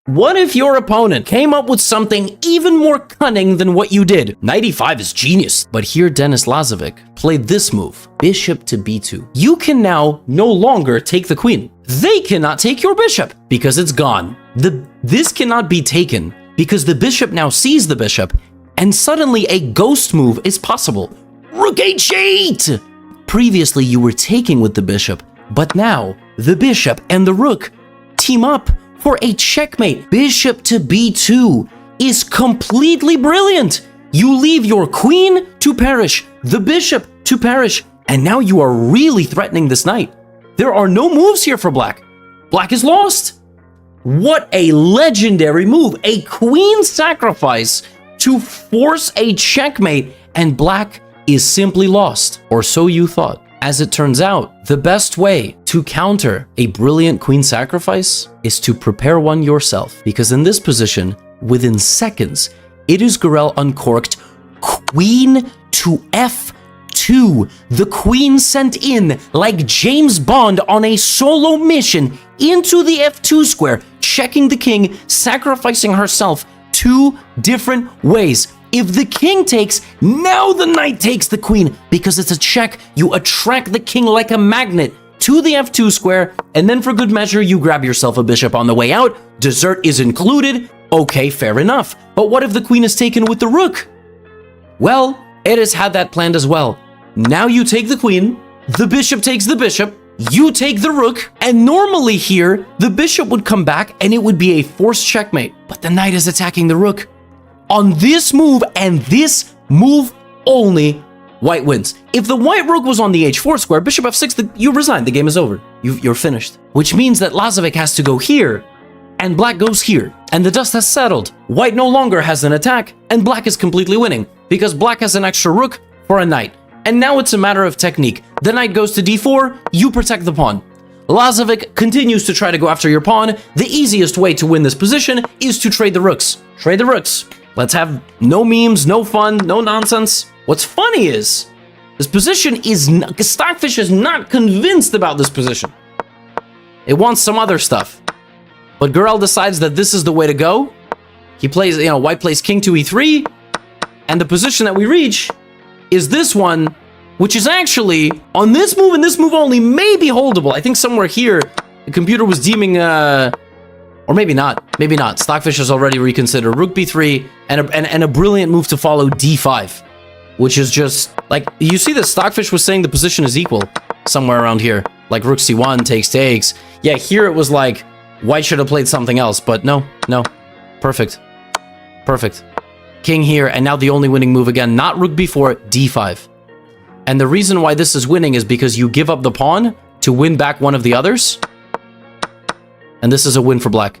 What if your opponent came up with something even more cunning than what you did? Knight e5 is genius. But here Denis Lazovic played this move, bishop to b2. You can now no longer take the queen. They cannot take your bishop because it's gone. This cannot be taken because the bishop now sees the bishop, and suddenly a ghost move is possible. Rook h8! Previously you were taking with the bishop, but now the bishop and the rook team up for a checkmate. Bishop to b2 is completely brilliant. You leave your queen to perish, the bishop to perish, and now you are really threatening this knight. There are no moves here for black. Black is lost. What a legendary move. A queen sacrifice to force a checkmate, and black is simply lost. Or so you thought. As it turns out, the best way to counter a brilliant queen sacrifice is to prepare one yourself. Because in this position, within seconds, it is Gurel uncorked queen to f2. The queen sent in like James Bond on a solo mission into the f2 square, checking the king, sacrificing herself 2 different ways. If the king takes, now the knight takes the queen. Because it's a check, you attract the king like a magnet to the f2 square, and then for good measure, you grab yourself a bishop on the way out. Dessert is included. Okay, fair enough. But what if the queen is taken with the rook? Well, it has had that planned as well. Now you take the queen, the bishop takes the bishop, you take the rook, and normally here, the bishop would come back and it would be a forced checkmate. But the knight is attacking the rook. On this move and this move only, white wins. If the white rook was on the h4 square, bishop f6, you resign, the game is over. You're finished. Which means that Lazovic has to go here, and black goes here, and the dust has settled. White no longer has an attack, and black is completely winning, because black has an extra rook for a knight. And now it's a matter of technique. The knight goes to d4, you protect the pawn. Lazovic continues to try to go after your pawn. The easiest way to win this position is to trade the rooks. Trade the rooks. Let's have no memes, no fun, no nonsense. What's funny is, this position is Stockfish is not convinced about this position. It wants some other stuff. But Gurel decides that this is the way to go. He plays, white plays king to e3. And the position that we reach is this one, which is actually, on this move and this move only, may be holdable. I think somewhere here, the computer was deeming, or maybe not. Maybe not. Stockfish has already reconsidered. Rook b3 and a brilliant move to follow d5, which is just like, you see that Stockfish was saying the position is equal somewhere around here. Like rook c1 takes. Yeah, here it was like white should have played something else, but no. Perfect. King here, and now the only winning move again, not rook b4, d5. And the reason why this is winning is because you give up the pawn to win back one of the others. And this is a win for black.